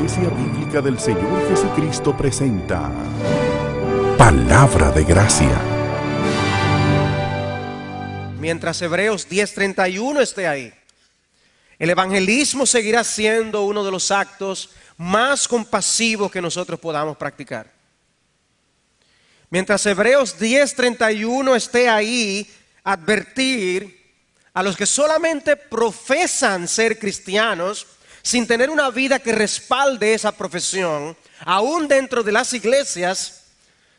Iglesia Bíblica del Señor Jesucristo presenta Palabra de Gracia. Mientras Hebreos 10:31 esté ahí, el evangelismo seguirá siendo uno de los actos más compasivos que nosotros podamos practicar. Mientras Hebreos 10:31 esté ahí, advertir a los que solamente profesan ser cristianos sin tener una vida que respalde esa profesión, aún dentro de las iglesias,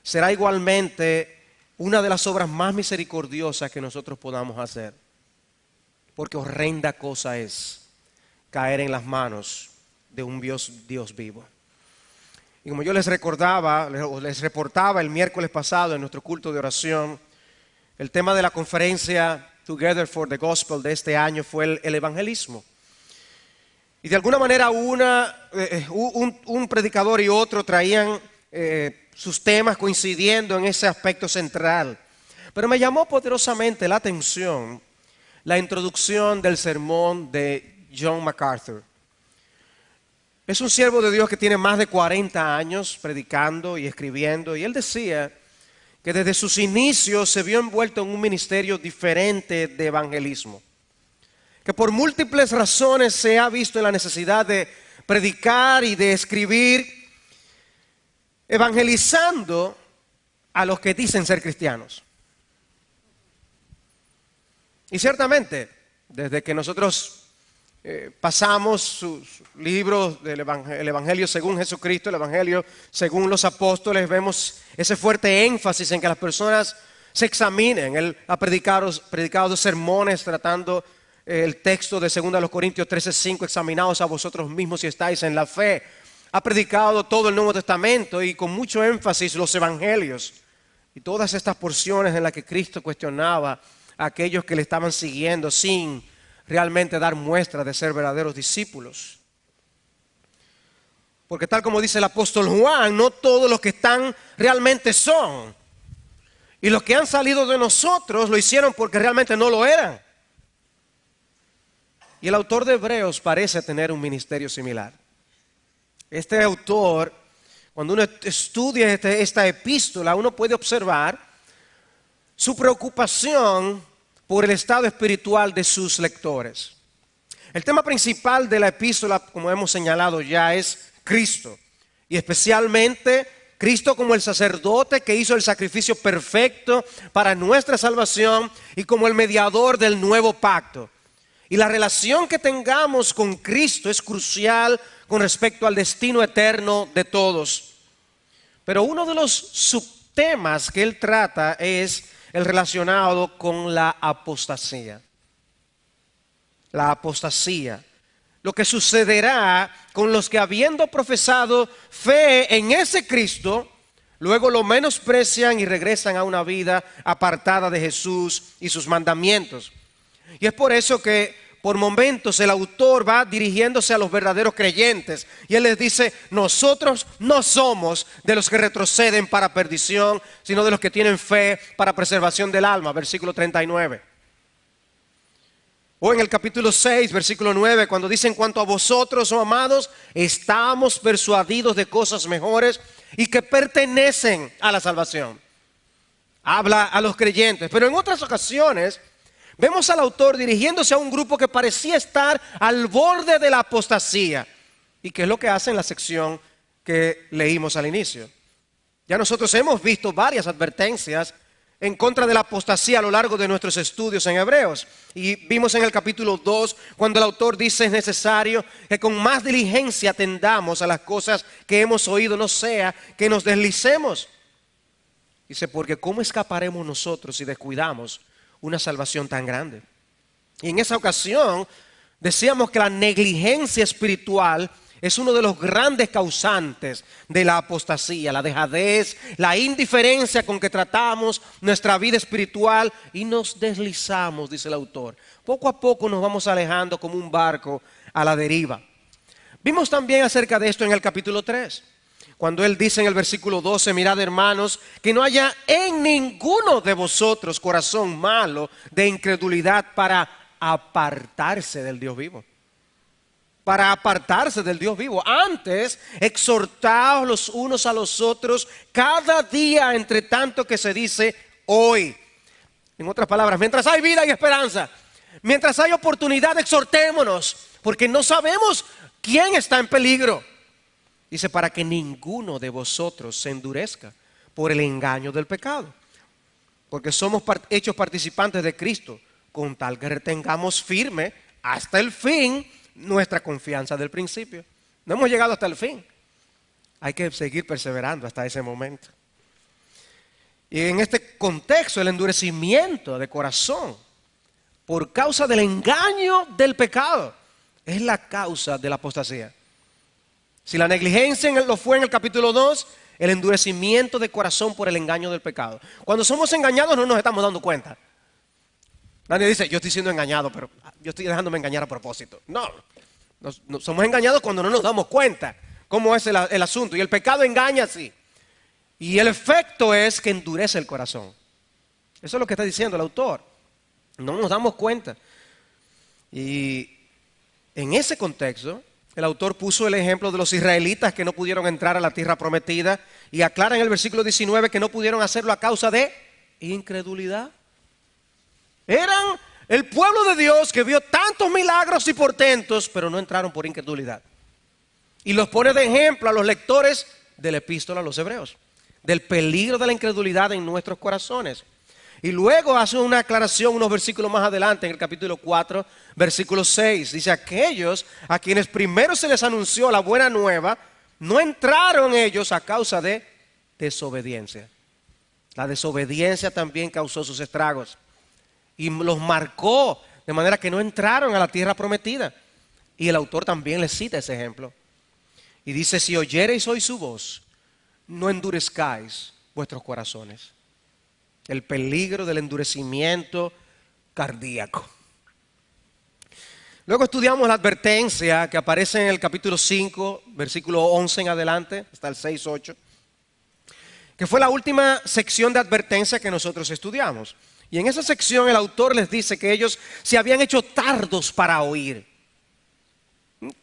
será igualmente una de las obras más misericordiosas que nosotros podamos hacer. Porque horrenda cosa es caer en las manos de un Dios vivo. Y como yo les reportaba el miércoles pasado en nuestro culto de oración, el tema de la conferencia Together for the Gospel de este año fue el evangelismo. Y de alguna manera un predicador y otro traían sus temas coincidiendo en ese aspecto central. Pero me llamó poderosamente la atención la introducción del sermón de John MacArthur. Es un siervo de Dios que tiene más de 40 años predicando y escribiendo, y él decía que desde sus inicios se vio envuelto en un ministerio diferente de evangelismo, que por múltiples razones se ha visto en la necesidad de predicar y de escribir, evangelizando a los que dicen ser cristianos. Y ciertamente, desde que nosotros pasamos sus libros del Evangelio según Jesucristo, el Evangelio según los apóstoles, vemos ese fuerte énfasis en que las personas se examinen. Él ha predicado sermones tratando el texto de 2 Corintios 13:5, examinaos a vosotros mismos si estáis en la fe. Ha predicado todo el Nuevo Testamento y con mucho énfasis los evangelios y todas estas porciones en las que Cristo cuestionaba a aquellos que le estaban siguiendo sin realmente dar muestra de ser verdaderos discípulos. Porque tal como dice el apóstol Juan, no todos los que están realmente son. Y los que han salido de nosotros lo hicieron porque realmente no lo eran. Y el autor de Hebreos parece tener un ministerio similar. Este autor, cuando uno estudia esta epístola, uno puede observar su preocupación por el estado espiritual de sus lectores. El tema principal de la epístola, como hemos señalado ya, es Cristo. Y especialmente Cristo como el sacerdote que hizo el sacrificio perfecto para nuestra salvación y como el mediador del nuevo pacto. Y la relación que tengamos con Cristo es crucial con respecto al destino eterno de todos. Pero uno de los subtemas que él trata es el relacionado con la apostasía. La apostasía. Lo que sucederá con los que habiendo profesado fe en ese Cristo, luego lo menosprecian y regresan a una vida apartada de Jesús y sus mandamientos. Y es por eso que por momentos el autor va dirigiéndose a los verdaderos creyentes y él les dice: nosotros no somos de los que retroceden para perdición, sino de los que tienen fe para preservación del alma, versículo 39. O en el capítulo 6, versículo 9, cuando dice: en cuanto a vosotros, oh amados, estamos persuadidos de cosas mejores y que pertenecen a la salvación. Habla a los creyentes, pero en otras ocasiones vemos al autor dirigiéndose a un grupo que parecía estar al borde de la apostasía. ¿Y qué es lo que hace en la sección que leímos al inicio? Ya nosotros hemos visto varias advertencias en contra de la apostasía a lo largo de nuestros estudios en Hebreos. Y vimos en el capítulo 2 cuando el autor dice: es necesario que con más diligencia atendamos a las cosas que hemos oído, no sea que nos deslicemos. Dice: porque ¿cómo escaparemos nosotros si descuidamos una salvación tan grande? Y en esa ocasión decíamos que la negligencia espiritual es uno de los grandes causantes de la apostasía, la dejadez, la indiferencia con que tratamos nuestra vida espiritual y nos deslizamos, dice el autor. Poco a poco nos vamos alejando como un barco a la deriva. Vimos también acerca de esto en el capítulo 3. Cuando él dice en el versículo 12, mirad hermanos, que no haya en ninguno de vosotros corazón malo de incredulidad para apartarse del Dios vivo. para apartarse del Dios vivo. Antes, exhortaos los unos a los otros cada día, entre tanto que se dice hoy. En otras palabras, mientras hay vida y esperanza, mientras hay oportunidad, exhortémonos, porque no sabemos quién está en peligro. Dice, para que ninguno de vosotros se endurezca por el engaño del pecado. Porque somos hechos participantes de Cristo, con tal que retengamos firme hasta el fin nuestra confianza del principio. No hemos llegado hasta el fin. Hay que seguir perseverando hasta ese momento. Y en este contexto, el endurecimiento de corazón por causa del engaño del pecado es la causa de la apostasía. Si la negligencia lo fue en el capítulo 2, el endurecimiento de corazón por el engaño del pecado. Cuando somos engañados no nos estamos dando cuenta. Nadie dice, yo estoy siendo engañado, pero yo estoy dejándome engañar a propósito. No, somos engañados cuando no nos damos cuenta cómo es el asunto. Y el pecado engaña así. Y el efecto es que endurece el corazón. Eso es lo que está diciendo el autor. No nos damos cuenta. Y en ese contexto, el autor puso el ejemplo de los israelitas que no pudieron entrar a la tierra prometida y aclara en el versículo 19 que no pudieron hacerlo a causa de incredulidad. Eran el pueblo de Dios que vio tantos milagros y portentos, pero no entraron por incredulidad. Y los pone de ejemplo a los lectores de la epístola a los hebreos, del peligro de la incredulidad en nuestros corazones. Y luego hace una aclaración unos versículos más adelante, en el capítulo 4, versículo 6. Dice, aquellos a quienes primero se les anunció la buena nueva, no entraron ellos a causa de desobediencia. La desobediencia también causó sus estragos. Y los marcó de manera que no entraron a la tierra prometida. Y el autor también les cita ese ejemplo. Y dice, si oyereis hoy su voz, no endurezcáis vuestros corazones. El peligro del endurecimiento cardíaco. Luego estudiamos la advertencia que aparece en el capítulo 5, versículo 11 en adelante, hasta el 6, 8, que fue la última sección de advertencia que nosotros estudiamos. Y en esa sección el autor les dice que ellos se habían hecho tardos para oír.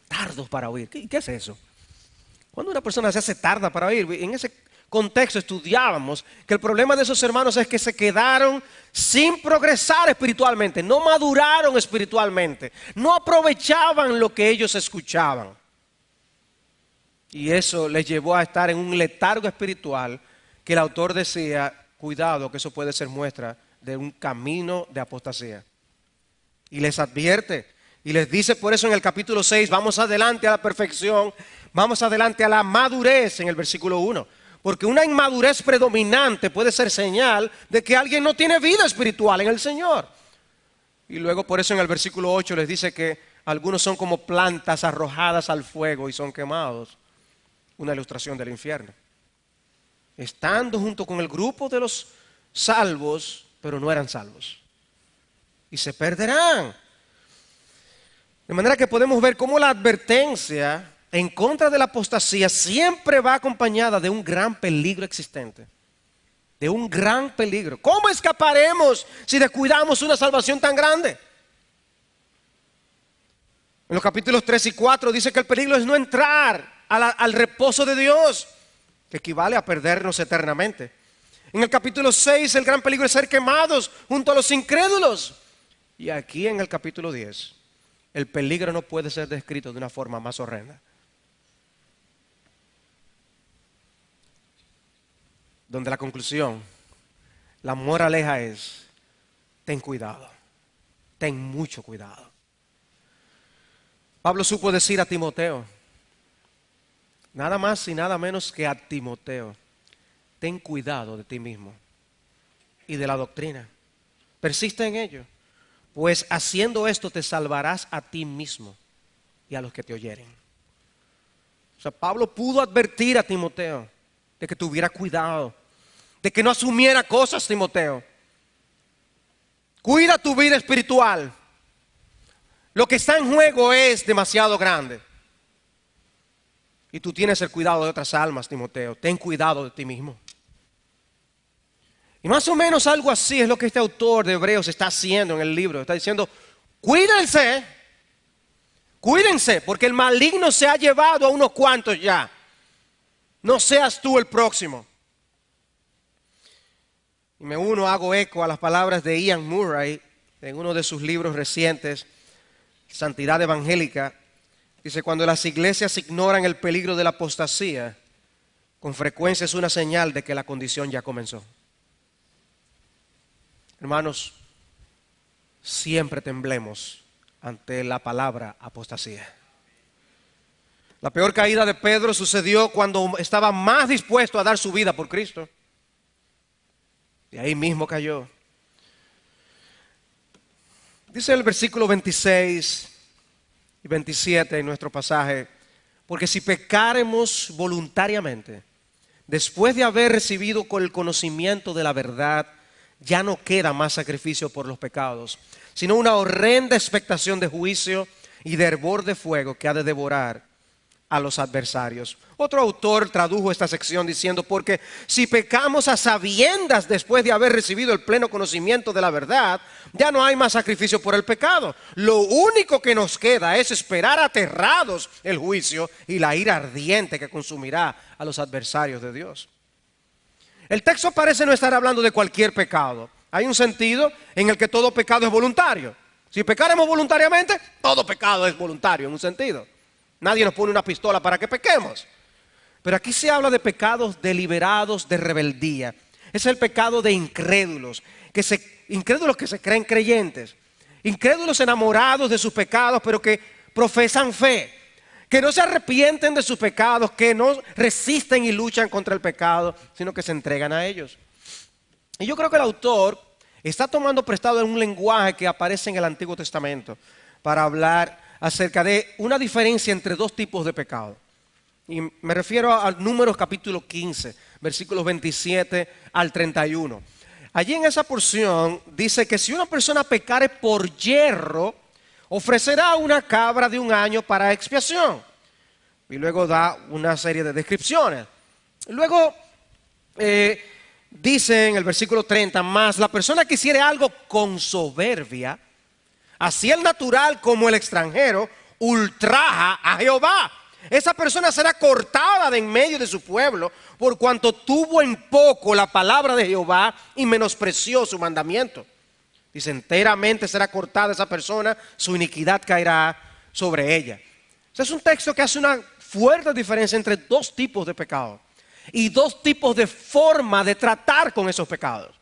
Tardos para oír. ¿Qué es eso? Cuando una persona se hace tarda para oír, en ese contexto estudiábamos que el problema de esos hermanos es que se quedaron sin progresar espiritualmente, no maduraron espiritualmente, no aprovechaban lo que ellos escuchaban. Y eso les llevó a estar en un letargo espiritual que el autor decía, cuidado, que eso puede ser muestra de un camino de apostasía. Y les advierte, y les dice por eso en el capítulo 6, vamos adelante a la perfección, vamos adelante a la madurez en el versículo 1. Porque una inmadurez predominante puede ser señal de que alguien no tiene vida espiritual en el Señor. Y luego por eso en el versículo 8 les dice que algunos son como plantas arrojadas al fuego y son quemados. Una ilustración del infierno. Estando junto con el grupo de los salvos, pero no eran salvos. Y se perderán. De manera que podemos ver cómo la advertencia en contra de la apostasía siempre va acompañada de un gran peligro existente. De un gran peligro. ¿Cómo escaparemos si descuidamos una salvación tan grande? En los capítulos 3 y 4 dice que el peligro es no entrar al reposo de Dios, que equivale a perdernos eternamente. En el capítulo 6 el gran peligro es ser quemados junto a los incrédulos. Y aquí en el capítulo 10 el peligro no puede ser descrito de una forma más horrenda. Donde la conclusión, la moraleja es, ten cuidado, ten mucho cuidado. Pablo supo decir a Timoteo, nada más y nada menos que a Timoteo, ten cuidado de ti mismo y de la doctrina. Persiste en ello, pues haciendo esto te salvarás a ti mismo y a los que te oyeren. O sea, Pablo pudo advertir a Timoteo de que tuviera cuidado, de que no asumiera cosas, Timoteo. Cuida tu vida espiritual. Lo que está en juego es demasiado grande. Y tú tienes el cuidado de otras almas, Timoteo. Ten cuidado de ti mismo. Y más o menos algo así es lo que este autor de Hebreos está haciendo en el libro. Está diciendo, cuídense Cuídense, porque el maligno se ha llevado a unos cuantos ya. No seas tú el próximo. Y me uno, hago eco a las palabras de Ian Murray en uno de sus libros recientes, Santidad Evangélica. Dice, cuando las iglesias ignoran el peligro de la apostasía, con frecuencia es una señal de que la condición ya comenzó. Hermanos, siempre temblemos ante la palabra apostasía. La peor caída de Pedro sucedió cuando estaba más dispuesto a dar su vida por Cristo. Y ahí mismo cayó. Dice el versículo 26 y 27 en nuestro pasaje, porque si pecáremos voluntariamente, después de haber recibido con el conocimiento de la verdad, ya no queda más sacrificio por los pecados, sino una horrenda expectación de juicio y de hervor de fuego que ha de devorar a los adversarios. Otro autor tradujo esta sección diciendo, porque si pecamos a sabiendas después de haber recibido el pleno conocimiento de la verdad, ya no hay más sacrificio por el pecado. Lo único que nos queda es esperar aterrados el juicio y la ira ardiente que consumirá a los adversarios de Dios. El texto parece no estar hablando de cualquier pecado. Hay un sentido en el que todo pecado es voluntario. Si pecáramos voluntariamente, todo pecado es voluntario en un sentido. Nadie nos pone una pistola para que pequemos. Pero aquí se habla de pecados deliberados de rebeldía. Es el pecado de incrédulos, incrédulos que se creen creyentes, incrédulos enamorados de sus pecados, pero que profesan fe, que no se arrepienten de sus pecados, que no resisten y luchan contra el pecado, sino que se entregan a ellos. Y yo creo que el autor está tomando prestado en un lenguaje que aparece en el Antiguo Testamento para hablar acerca de una diferencia entre dos tipos de pecado. Y me refiero a Números capítulo 15, versículos 27 al 31. Allí en esa porción dice que si una persona pecare por yerro, ofrecerá una cabra de un año para expiación. Y luego da una serie de descripciones. Luego dice en el versículo 30, más la persona que hiciere algo con soberbia, así el natural como el extranjero, ultraja a Jehová. Esa persona será cortada de en medio de su pueblo, por cuanto tuvo en poco la palabra de Jehová y menospreció su mandamiento. Dice, enteramente será cortada esa persona, su iniquidad caerá sobre ella. O sea, es un texto que hace una fuerte diferencia entre dos tipos de pecados y dos tipos de forma de tratar con esos pecados.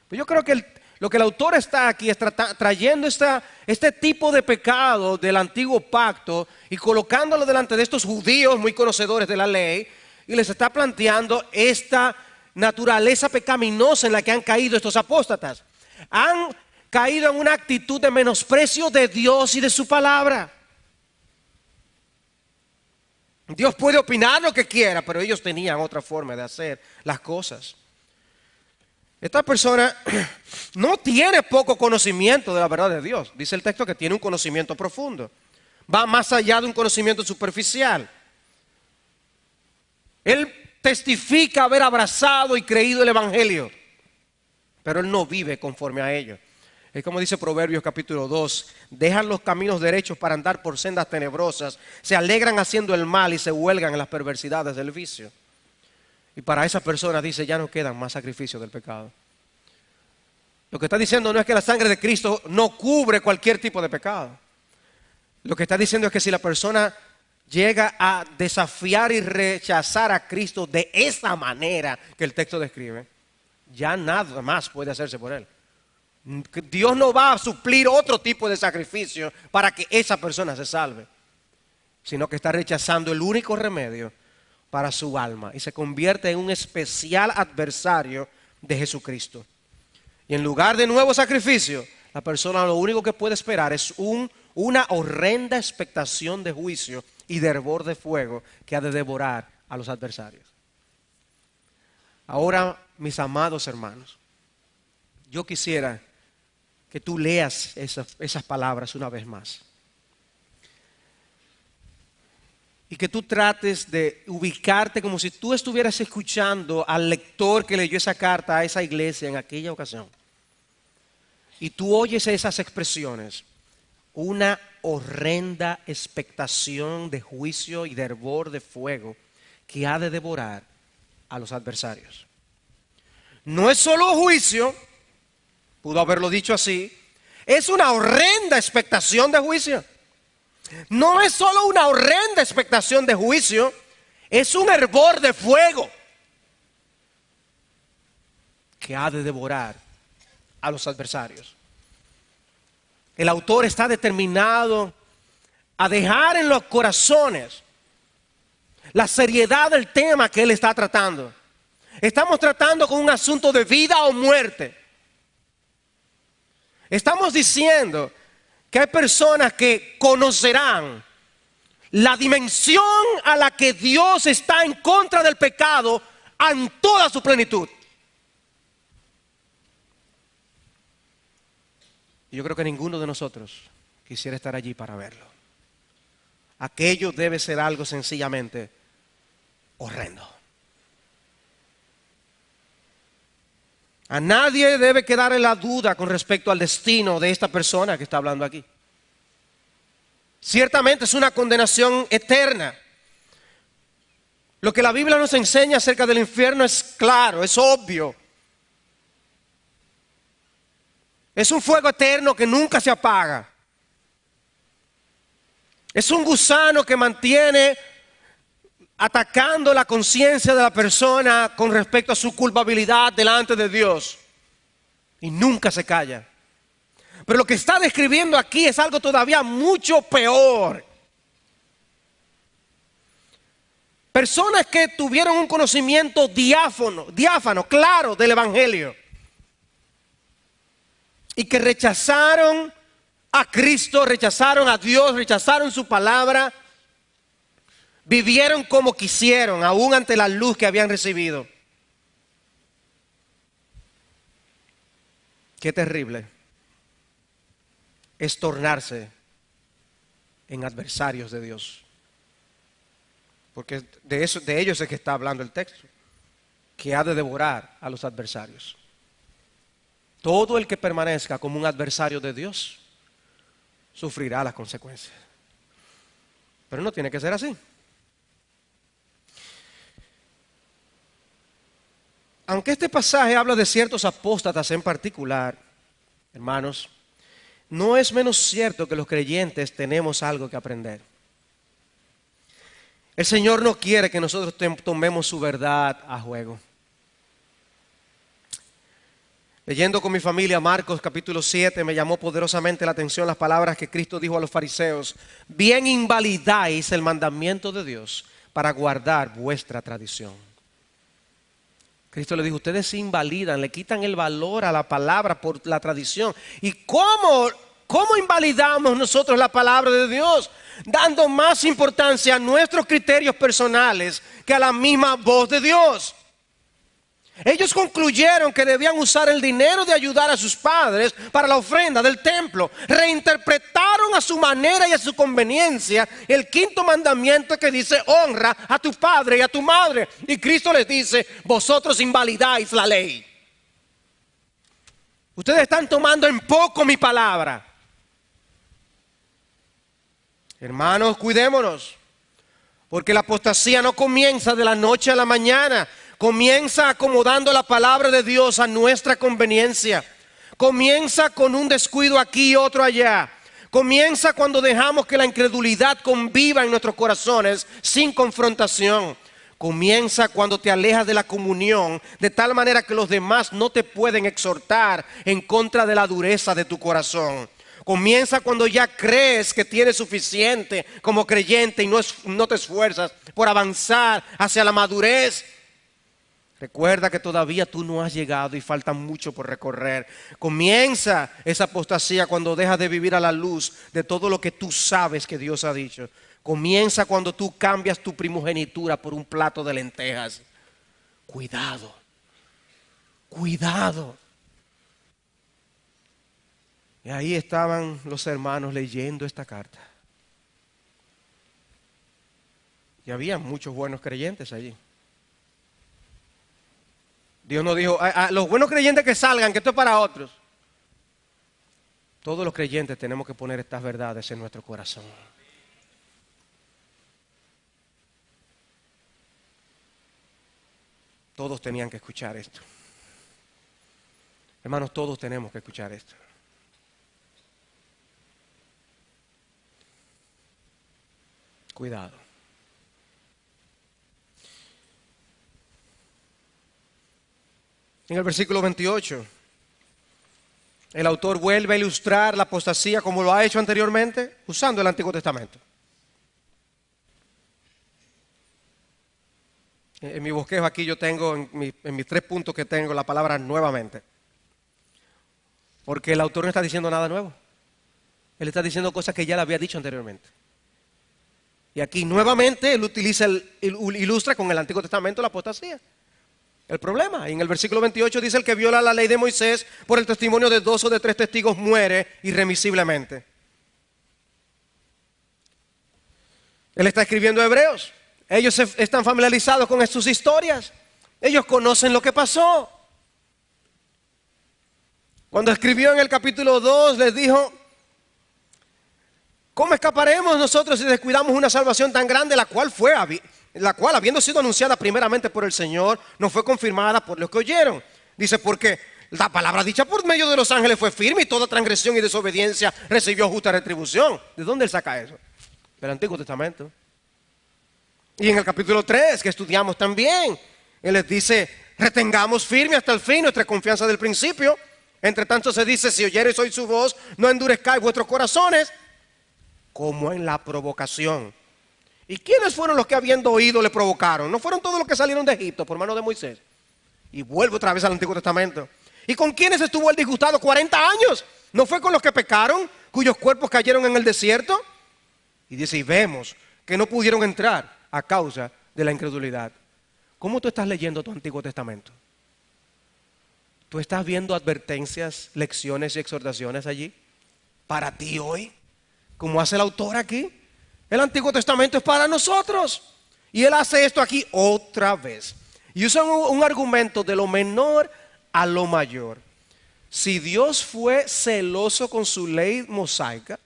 Yo creo que lo que el autor está aquí es trayendo este tipo de pecado del antiguo pacto y colocándolo delante de estos judíos muy conocedores de la ley, y les está planteando esta naturaleza pecaminosa en la que han caído estos apóstatas. Han caído en una actitud de menosprecio de Dios y de su palabra. Dios puede opinar lo que quiera, pero ellos tenían otra forma de hacer las cosas. Esta persona no tiene poco conocimiento de la verdad de Dios. Dice el texto que tiene un conocimiento profundo. Va más allá de un conocimiento superficial. Él testifica haber abrazado y creído el Evangelio, pero él no vive conforme a ello. Es como dice Proverbios capítulo 2, dejan los caminos derechos para andar por sendas tenebrosas, se alegran haciendo el mal y se huelgan en las perversidades del vicio. Y para esa persona dice, ya no quedan más sacrificios del pecado. Lo que está diciendo no es que la sangre de Cristo no cubre cualquier tipo de pecado. Lo que está diciendo es que si la persona llega a desafiar y rechazar a Cristo de esa manera que el texto describe, ya nada más puede hacerse por él. Dios no va a suplir otro tipo de sacrificio para que esa persona se salve, sino que está rechazando el único remedio para su alma y se convierte en un especial adversario de Jesucristo. Y en lugar de nuevo sacrificio, la persona lo único que puede esperar es una horrenda expectación de juicio y de hervor de fuego que ha de devorar a los adversarios. Ahora, mis amados hermanos, yo quisiera que tú leas esas palabras una vez más. Y que tú trates de ubicarte como si tú estuvieras escuchando al lector que leyó esa carta a esa iglesia en aquella ocasión. Y tú oyes esas expresiones, una horrenda expectación de juicio y de hervor de fuego que ha de devorar a los adversarios. No es solo juicio, pudo haberlo dicho así, es una horrenda expectación de juicio. No es solo una horrenda expectación de juicio, es un hervor de fuego que ha de devorar a los adversarios. El autor está determinado a dejar en los corazones la seriedad del tema que él está tratando. Estamos tratando con un asunto de vida o muerte. Estamos diciendo que hay personas que conocerán la dimensión a la que Dios está en contra del pecado en toda su plenitud. Yo creo que ninguno de nosotros quisiera estar allí para verlo. Aquello debe ser algo sencillamente horrendo. A nadie debe quedar en la duda con respecto al destino de esta persona que está hablando aquí. Ciertamente es una condenación eterna. Lo que la Biblia nos enseña acerca del infierno es claro, es obvio. Es un fuego eterno que nunca se apaga. Es un gusano que mantiene atacando la conciencia de la persona con respecto a su culpabilidad delante de Dios. Y nunca se calla. Pero lo que está describiendo aquí es algo todavía mucho peor. Personas que tuvieron un conocimiento diáfano, claro, del Evangelio. Y que rechazaron a Cristo, rechazaron a Dios, rechazaron su palabra. Vivieron como quisieron, aún ante la luz que habían recibido. Qué terrible es tornarse en adversarios de Dios. Porque de ellos es que está hablando el texto, que ha de devorar a los adversarios. Todo el que permanezca como un adversario de Dios sufrirá las consecuencias. Pero no tiene que ser así. Aunque este pasaje habla de ciertos apóstatas en particular, hermanos, no es menos cierto que los creyentes tenemos algo que aprender. El Señor no quiere que nosotros tomemos su verdad a juego. Leyendo con mi familia Marcos capítulo 7, me llamó poderosamente la atención las palabras que Cristo dijo a los fariseos: bien invalidáis el mandamiento de Dios para guardar vuestra tradición. Cristo le dijo, ustedes se invalidan, le quitan el valor a la palabra por la tradición. ¿Y cómo invalidamos nosotros la palabra de Dios? Dando más importancia a nuestros criterios personales que a la misma voz de Dios. Ellos concluyeron que debían usar el dinero de ayudar a sus padres para la ofrenda del templo. Reinterpretaron a su manera y a su conveniencia el quinto mandamiento que dice: honra a tu padre y a tu madre. Y Cristo les dice: vosotros invalidáis la ley. Ustedes están tomando en poco mi palabra. Hermanos, cuidémonos, porque la apostasía no comienza de la noche a la mañana. Comienza acomodando la palabra de Dios a nuestra conveniencia. Comienza con un descuido aquí y otro allá. Comienza cuando dejamos que la incredulidad conviva en nuestros corazones sin confrontación. Comienza cuando te alejas de la comunión de tal manera que los demás no te pueden exhortar en contra de la dureza de tu corazón. Comienza cuando ya crees que tienes suficiente como creyente y no te esfuerzas por avanzar hacia la madurez. Recuerda que todavía tú no has llegado y falta mucho por recorrer. Comienza esa apostasía cuando dejas de vivir a la luz de todo lo que tú sabes que Dios ha dicho. Comienza cuando tú cambias tu primogenitura por un plato de lentejas. Cuidado, cuidado. Y ahí estaban los hermanos leyendo esta carta. Y había muchos buenos creyentes allí. Dios no dijo, a los buenos creyentes que salgan, que esto es para otros. Todos los creyentes tenemos que poner estas verdades en nuestro corazón. Todos tenían que escuchar esto. Hermanos, todos tenemos que escuchar esto. Cuidado. En el versículo 28, el autor vuelve a ilustrar la apostasía como lo ha hecho anteriormente, usando el Antiguo Testamento. En mi bosquejo aquí yo tengo, en mis 3 puntos que tengo, la palabra nuevamente. Porque el autor no está diciendo nada nuevo. Él está diciendo cosas que ya le había dicho anteriormente. Y aquí nuevamente él ilustra con el Antiguo Testamento la apostasía. El problema, en el versículo 28 dice: el que viola la ley de Moisés por el testimonio de 2 o de 3 testigos muere irremisiblemente. Él está escribiendo a Hebreos. Ellos están familiarizados con sus historias. Ellos conocen lo que pasó. Cuando escribió en el capítulo 2 les dijo: ¿cómo escaparemos nosotros si descuidamos una salvación tan grande, la cual habiendo sido anunciada primeramente por el Señor, no fue confirmada por los que oyeron? Dice: porque la palabra dicha por medio de los ángeles fue firme, y toda transgresión y desobediencia recibió justa retribución. ¿De dónde él saca eso? Del Antiguo Testamento. Y en el capítulo 3, que estudiamos también, él les dice: retengamos firme hasta el fin nuestra confianza del principio. Entre tanto se dice: si oyereis hoy su voz, no endurezcáis vuestros corazones, como en la provocación. ¿Y quiénes fueron los que, habiendo oído, le provocaron? ¿No fueron todos los que salieron de Egipto por mano de Moisés? Y vuelvo otra vez al Antiguo Testamento. ¿Y con quiénes estuvo el disgustado 40 años? ¿No fue con los que pecaron, cuyos cuerpos cayeron en el desierto? Y dice: y vemos que no pudieron entrar a causa de la incredulidad. ¿Cómo tú estás leyendo tu Antiguo Testamento? ¿Tú estás viendo advertencias, lecciones y exhortaciones allí para ti hoy? Como hace el autor aquí. El Antiguo Testamento es para nosotros. Y él hace esto aquí otra vez. Y usa un argumento de lo menor a lo mayor. Si Dios fue celoso con su ley mosaica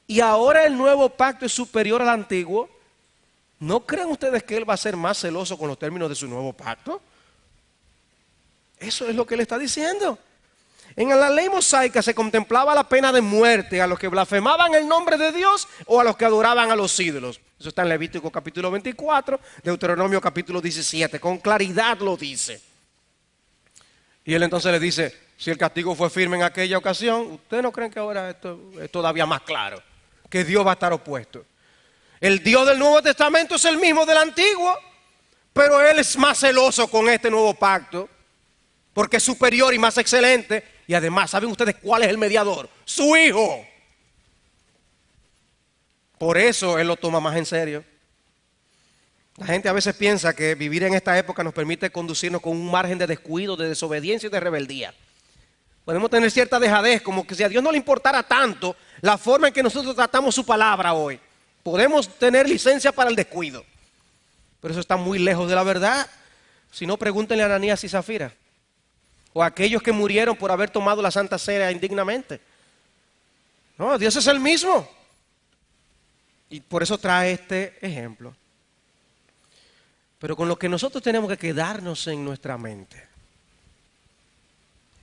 y ahora el nuevo pacto es superior al antiguo, ¿no creen ustedes que él va a ser más celoso con los términos de su nuevo pacto? Eso es lo que él está diciendo. En la ley mosaica se contemplaba la pena de muerte a los que blasfemaban el nombre de Dios o a los que adoraban a los ídolos. Eso está en Levítico capítulo 24, Deuteronomio capítulo 17, con claridad lo dice. Y él entonces le dice: si el castigo fue firme en aquella ocasión, ¿ustedes no creen que ahora esto es todavía más claro? Que Dios va a estar opuesto. El Dios del Nuevo Testamento es el mismo del Antiguo, pero Él es más celoso con este nuevo pacto, porque es superior y más excelente. Y además, ¿saben ustedes cuál es el mediador? Su Hijo. Por eso Él lo toma más en serio. La gente a veces piensa que vivir en esta época nos permite conducirnos con un margen de descuido, de desobediencia y de rebeldía. Podemos tener cierta dejadez, como que si a Dios no le importara tanto la forma en que nosotros tratamos su palabra hoy. Podemos tener licencia para el descuido. Pero eso está muy lejos de la verdad. Si no, pregúntenle a Ananías y Zafira, o a aquellos que murieron por haber tomado la Santa Cena indignamente. No, Dios es el mismo. Y por eso trae este ejemplo. Pero con lo que nosotros tenemos que quedarnos en nuestra mente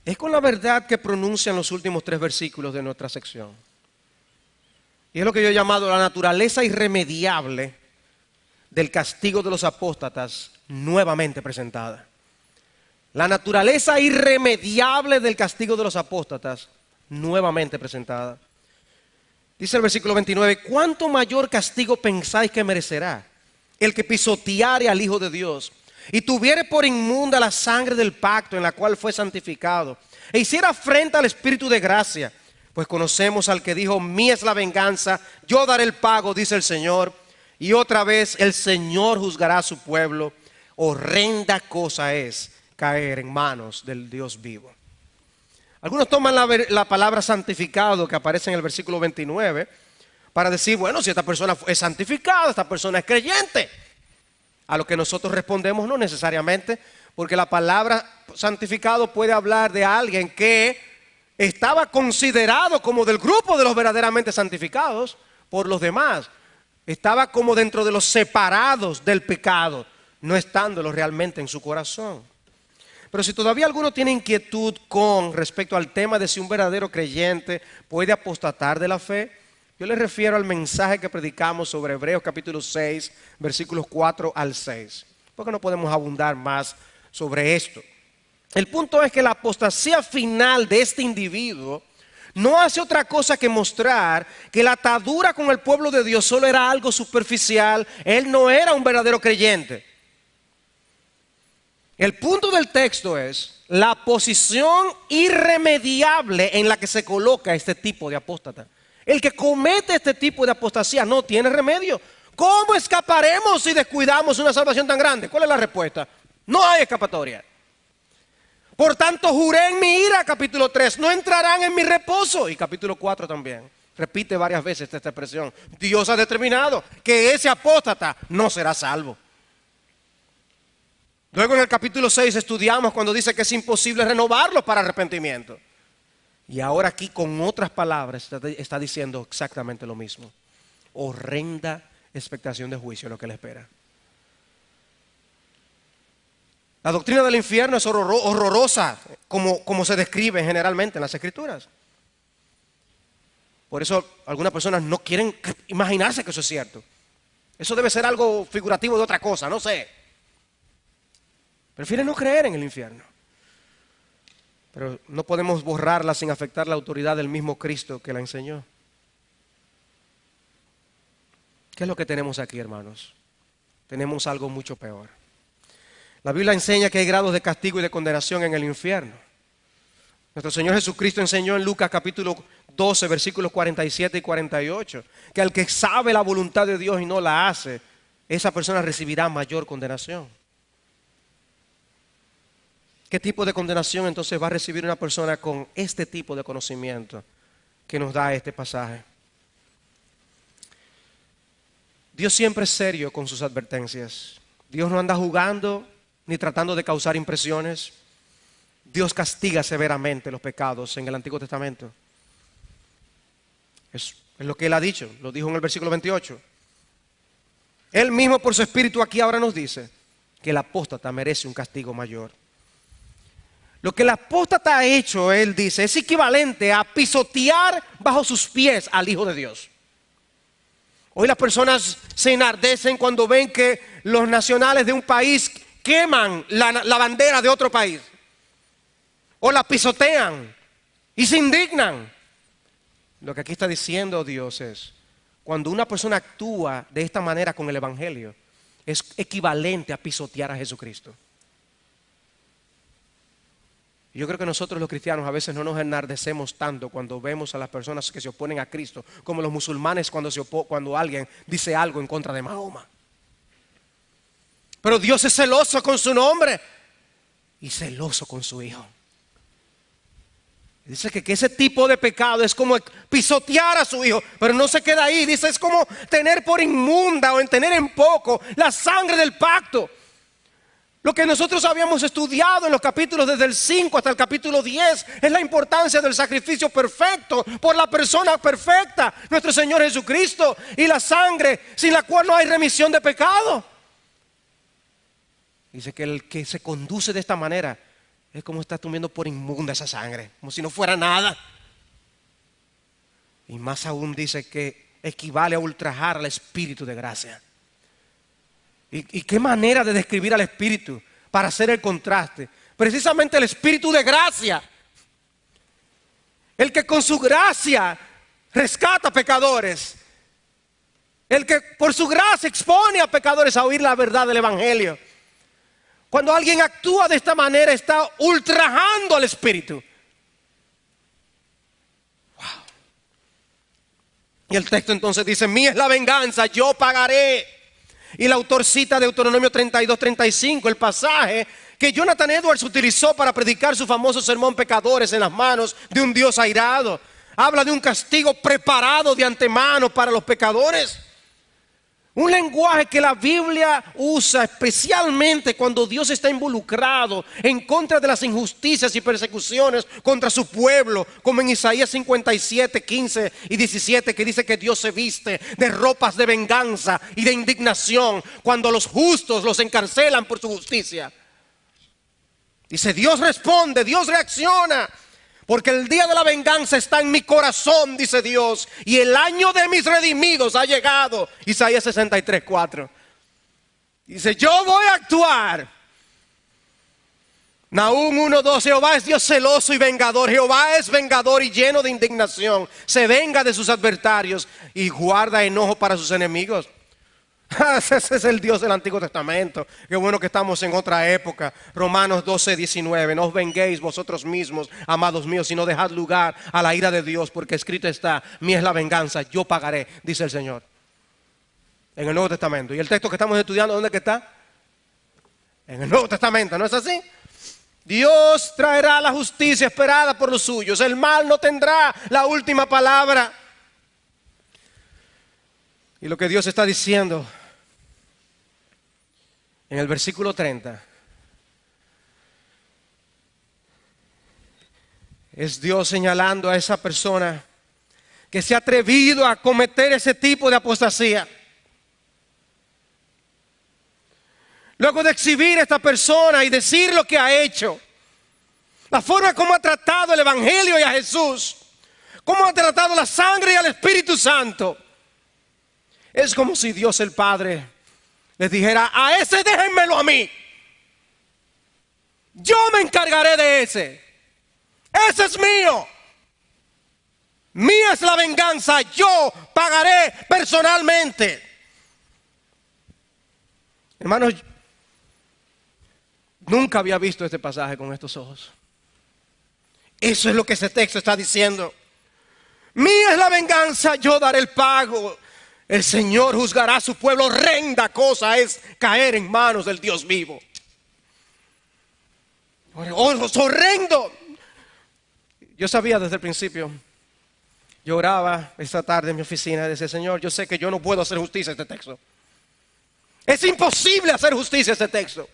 es con la verdad que pronuncian los últimos 3 versículos de nuestra sección. Y es lo que yo he llamado la naturaleza irremediable del castigo de los apóstatas nuevamente presentada. La naturaleza irremediable del castigo de los apóstatas nuevamente presentada. Dice el versículo 29: ¿cuánto mayor castigo pensáis que merecerá el que pisoteare al Hijo de Dios y tuviere por inmunda la sangre del pacto en la cual fue santificado e hiciera afrenta al Espíritu de gracia? Pues conocemos al que dijo: mía es la venganza, yo daré el pago, dice el Señor. Y otra vez el Señor juzgará a su pueblo. Horrenda cosa es caer en manos del Dios vivo. Algunos toman la palabra santificado que aparece en el versículo 29 para decir: bueno, si esta persona es santificada, esta persona es creyente. A lo que nosotros respondemos: no necesariamente, porque la palabra santificado puede hablar de alguien que estaba considerado como del grupo de los verdaderamente santificados por los demás. Estaba como dentro de los separados del pecado, no estándolo realmente en su corazón. Pero si todavía alguno tiene inquietud con respecto al tema de si un verdadero creyente puede apostatar de la fe, yo les refiero al mensaje que predicamos sobre Hebreos capítulo 6, versículos 4 al 6, porque no podemos abundar más sobre esto. El punto es que la apostasía final de este individuo no hace otra cosa que mostrar que la atadura con el pueblo de Dios solo era algo superficial. Él no era un verdadero creyente. El punto del texto es la posición irremediable en la que se coloca este tipo de apóstata. El que comete este tipo de apostasía no tiene remedio. ¿Cómo escaparemos si descuidamos una salvación tan grande? ¿Cuál es la respuesta? No hay escapatoria. Por tanto, juré en mi ira, capítulo 3, no entrarán en mi reposo. Y capítulo 4 también. Repite varias veces esta expresión. Dios ha determinado que ese apóstata no será salvo. Luego en el capítulo 6 estudiamos cuando dice que es imposible renovarlo para arrepentimiento. Y ahora aquí con otras palabras está diciendo exactamente lo mismo. Horrenda expectación de juicio lo que le espera. La doctrina del infierno es horrorosa como se describe generalmente en las Escrituras. Por eso algunas personas no quieren imaginarse que eso es cierto. Eso debe ser algo figurativo de otra cosa, no sé. Prefieren no creer en el infierno. Pero no podemos borrarla sin afectar la autoridad del mismo Cristo que la enseñó. ¿Qué es lo que tenemos aquí, hermanos? Tenemos algo mucho peor. La Biblia enseña que hay grados de castigo y de condenación en el infierno. Nuestro Señor Jesucristo enseñó en Lucas capítulo 12, versículos 47 y 48, que al que sabe la voluntad de Dios y no la hace, esa persona recibirá mayor condenación. ¿Qué tipo de condenación entonces va a recibir una persona con este tipo de conocimiento que nos da este pasaje? Dios siempre es serio con sus advertencias. Dios no anda jugando ni tratando de causar impresiones. Dios castiga severamente los pecados en el Antiguo Testamento. Es lo que Él ha dicho, lo dijo en el versículo 28. Él mismo por su espíritu aquí ahora nos dice que el apóstata merece un castigo mayor. Lo que el apóstata ha hecho, él dice, es equivalente a pisotear bajo sus pies al Hijo de Dios. Hoy las personas se enardecen cuando ven que los nacionales de un país queman la bandera de otro país. O la pisotean y se indignan. Lo que aquí está diciendo Dios es, cuando una persona actúa de esta manera con el Evangelio, es equivalente a pisotear a Jesucristo. Yo creo que nosotros los cristianos a veces no nos enardecemos tanto cuando vemos a las personas que se oponen a Cristo, como los musulmanes cuando alguien dice algo en contra de Mahoma. Pero Dios es celoso con su nombre y celoso con su Hijo. Dice que ese tipo de pecado es como pisotear a su Hijo, pero no se queda ahí. Dice, es como tener por inmunda o en tener en poco la sangre del pacto. Lo que nosotros habíamos estudiado en los capítulos desde el 5 hasta el capítulo 10 es la importancia del sacrificio perfecto por la persona perfecta, nuestro Señor Jesucristo, y la sangre sin la cual no hay remisión de pecado. Dice que el que se conduce de esta manera es como está tomando por inmunda esa sangre, como si no fuera nada. Y más aún dice que equivale a ultrajar al Espíritu de gracia. ¿Y qué manera de describir al Espíritu para hacer el contraste? Precisamente el Espíritu de gracia. El que con su gracia rescata pecadores. El que por su gracia expone a pecadores a oír la verdad del Evangelio. Cuando alguien actúa de esta manera está ultrajando al Espíritu. Wow. Y el texto entonces dice, mía es la venganza, yo pagaré. Y el autor cita Deuteronomio 32-35, el pasaje que Jonathan Edwards utilizó para predicar su famoso sermón Pecadores en las manos de un Dios airado. Habla de un castigo preparado de antemano para los pecadores. Un lenguaje que la Biblia usa especialmente cuando Dios está involucrado en contra de las injusticias y persecuciones contra su pueblo, como en Isaías 57, 15 y 17, que dice que Dios se viste de ropas de venganza y de indignación cuando los justos los encarcelan por su justicia. Dice, Dios responde, Dios reacciona. Porque el día de la venganza está en mi corazón, dice Dios, y el año de mis redimidos ha llegado. Isaías 63, 4. Dice, yo voy a actuar. Nahum 1, 2, Jehová es Dios celoso y vengador. Jehová es vengador y lleno de indignación. Se venga de sus adversarios y guarda enojo para sus enemigos. Ese es el Dios del Antiguo Testamento. Qué bueno que estamos en otra época. Romanos 12, 19. No os venguéis vosotros mismos, amados míos, sino dejad lugar a la ira de Dios, porque escrito está, mía es la venganza, yo pagaré, dice el Señor. En el Nuevo Testamento. Y el texto que estamos estudiando, ¿dónde que está? En el Nuevo Testamento, ¿no es así? Dios traerá la justicia esperada por los suyos. El mal no tendrá la última palabra. Y lo que Dios está diciendo en el versículo 30 es Dios señalando a esa persona que se ha atrevido a cometer ese tipo de apostasía. Luego de exhibir a esta persona y decir lo que ha hecho, la forma como ha tratado el Evangelio y a Jesús, cómo ha tratado la sangre y al Espíritu Santo, es como si Dios el Padre les dijera, a ese déjenmelo a mí. Yo me encargaré de ese. Ese es mío. Mía es la venganza. Yo pagaré personalmente. Hermanos, nunca había visto este pasaje con estos ojos. Eso es lo que ese texto está diciendo. Mía es la venganza, yo daré el pago. El Señor juzgará a su pueblo. Horrenda cosa es caer en manos del Dios vivo. Es horrendo. Yo sabía desde el principio. Yo oraba esta tarde en mi oficina y decía, Señor, yo sé que yo no puedo hacer justicia a este texto. Es imposible hacer justicia a este texto.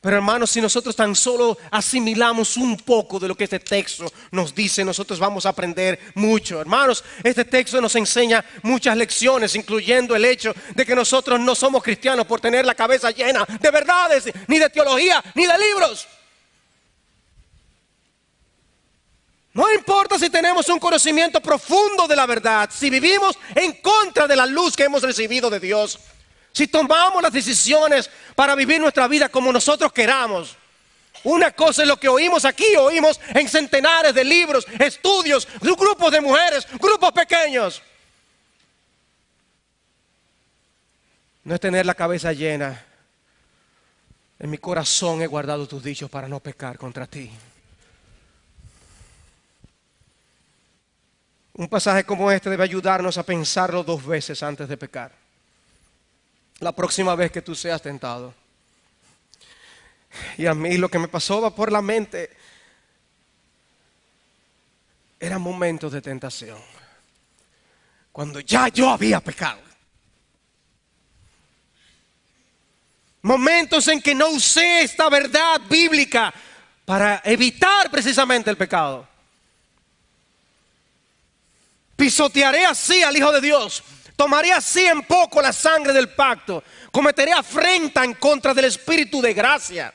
Pero hermanos, si nosotros tan solo asimilamos un poco de lo que este texto nos dice, nosotros vamos a aprender mucho. Hermanos, este texto nos enseña muchas lecciones, incluyendo el hecho de que nosotros no somos cristianos por tener la cabeza llena de verdades, ni de teología, ni de libros. No importa si tenemos un conocimiento profundo de la verdad, si vivimos en contra de la luz que hemos recibido de Dios, si tomamos las decisiones para vivir nuestra vida como nosotros queramos. Una cosa es lo que oímos aquí, oímos en centenares de libros, estudios, grupos de mujeres, grupos pequeños. No es tener la cabeza llena. En mi corazón he guardado tus dichos para no pecar contra ti. Un pasaje como este debe ayudarnos a pensarlo 2 veces antes de pecar. La próxima vez que tú seas tentado. Y a mí lo que me pasó por la mente eran momentos de tentación. Cuando ya yo había pecado. Momentos en que no usé esta verdad bíblica para evitar precisamente el pecado. Pisotearé así al Hijo de Dios. Tomaré así en poco la sangre del pacto. Cometeré afrenta en contra del Espíritu de gracia.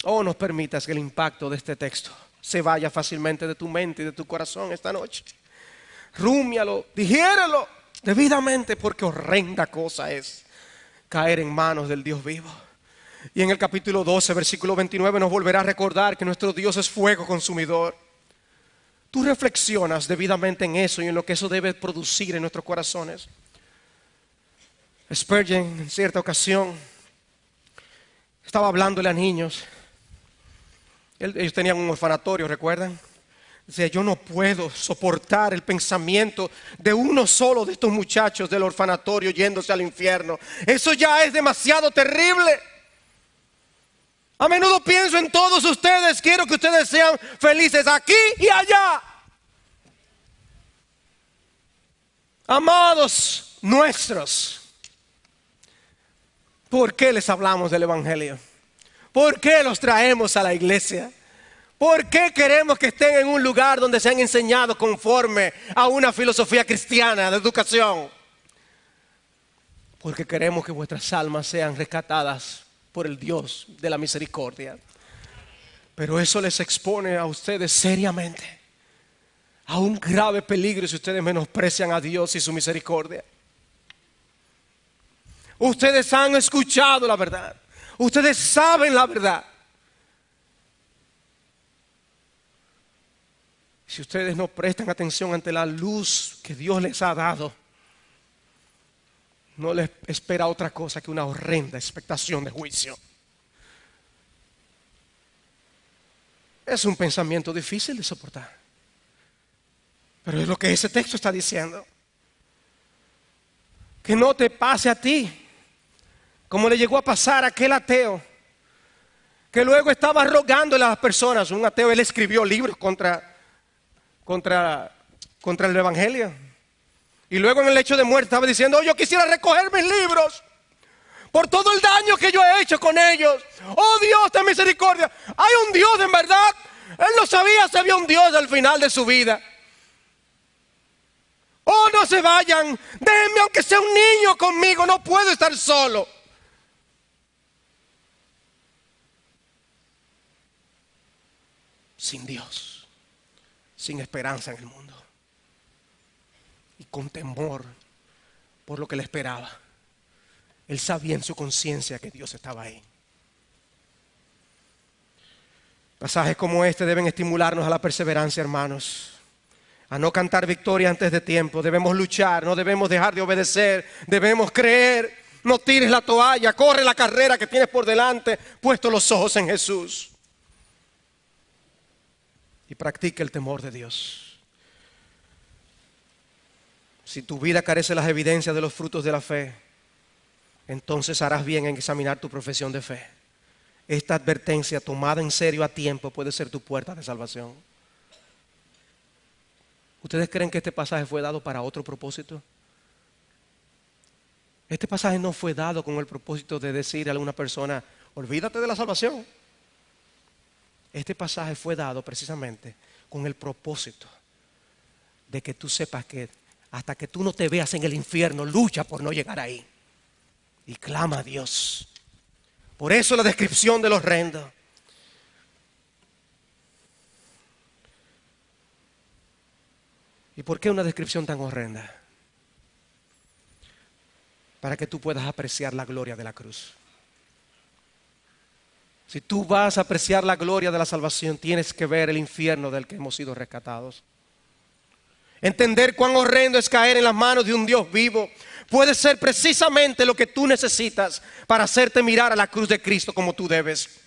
Oh, no permitas que el impacto de este texto se vaya fácilmente de tu mente y de tu corazón esta noche. Rúmialo, digiérelo debidamente, porque horrenda cosa es caer en manos del Dios vivo. Y en el capítulo 12, versículo 29 nos volverá a recordar que nuestro Dios es fuego consumidor. Tú reflexionas debidamente en eso y en lo que eso debe producir en nuestros corazones. Spurgeon en cierta ocasión estaba hablándole a niños. Ellos tenían un orfanatorio, ¿recuerdan? Decía, yo no puedo soportar el pensamiento de uno solo de estos muchachos del orfanatorio yéndose al infierno. Eso ya es demasiado terrible. A menudo pienso en todos ustedes. Quiero que ustedes sean felices aquí y allá. Amados nuestros, ¿por qué les hablamos del Evangelio? ¿Por qué los traemos a la iglesia? ¿Por qué queremos que estén en un lugar donde se han enseñado conforme a una filosofía cristiana de educación? Porque queremos que vuestras almas sean rescatadas por el Dios de la misericordia. Pero eso les expone a ustedes seriamente a un grave peligro si ustedes menosprecian a Dios y su misericordia. Ustedes han escuchado la verdad. Ustedes saben la verdad. Si ustedes no prestan atención ante la luz que Dios les ha dado, no les espera otra cosa que una horrenda expectación de juicio. Es un pensamiento difícil de soportar. Pero es lo que ese texto está diciendo. Que no te pase a ti, como le llegó a pasar a aquel ateo, que luego estaba rogándole a las personas. Un ateo, él escribió libros contra el Evangelio. Y luego en el lecho de muerte estaba diciendo: oh, yo quisiera recoger mis libros por todo el daño que yo he hecho con ellos. Oh Dios de misericordia, hay un Dios en verdad. Él no sabía si había un Dios al final de su vida. Oh, no se vayan, déjenme aunque sea un niño conmigo, no puedo estar solo. Sin Dios, sin esperanza en el mundo y con temor por lo que le esperaba. Él sabía en su conciencia que Dios estaba ahí. Pasajes como este deben estimularnos a la perseverancia, hermanos. A no cantar victoria antes de tiempo. Debemos luchar, no debemos dejar de obedecer. Debemos creer. No tires la toalla, corre la carrera que tienes por delante, puesto los ojos en Jesús. Y practica el temor de Dios. Si tu vida carece de las evidencias de los frutos de la fe, entonces harás bien en examinar tu profesión de fe. Esta advertencia tomada en serio a tiempo puede ser tu puerta de salvación. ¿Ustedes creen que este pasaje fue dado para otro propósito? Este pasaje no fue dado con el propósito de decir a alguna persona: olvídate de la salvación. Este pasaje fue dado precisamente con el propósito de que tú sepas que hasta que tú no te veas en el infierno, lucha por no llegar ahí. Y clama a Dios. Por eso la descripción del horrendo. ¿Y por qué una descripción tan horrenda? Para que tú puedas apreciar la gloria de la cruz. Si tú vas a apreciar la gloria de la salvación, tienes que ver el infierno del que hemos sido rescatados. Entender cuán horrendo es caer en las manos de un Dios vivo puede ser precisamente lo que tú necesitas para hacerte mirar a la cruz de Cristo como tú debes.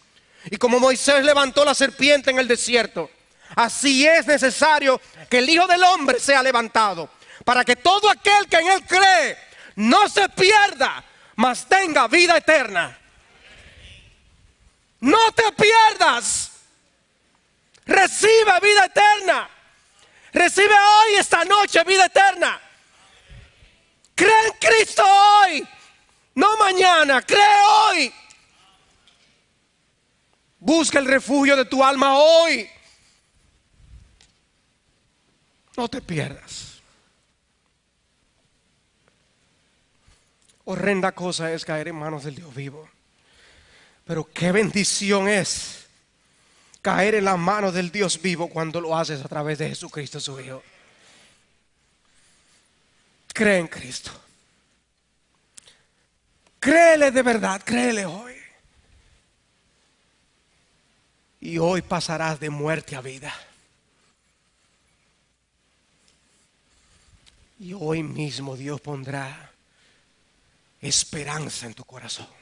Y como Moisés levantó la serpiente en el desierto, así es necesario que el Hijo del Hombre sea levantado, para que todo aquel que en Él cree no se pierda, mas tenga vida eterna. No te pierdas. Recibe vida eterna. Recibe hoy, esta noche, vida eterna. Cree en Cristo hoy, no mañana, cree hoy. Busca el refugio de tu alma hoy. No te pierdas. Horrenda cosa es caer en manos del Dios vivo. Pero qué bendición es caer en las manos del Dios vivo cuando lo haces a través de Jesucristo su Hijo. Cree en Cristo. Créele de verdad, créele hoy. Y hoy pasarás de muerte a vida. Y hoy mismo Dios pondrá esperanza en tu corazón.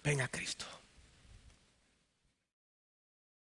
Ven a Cristo.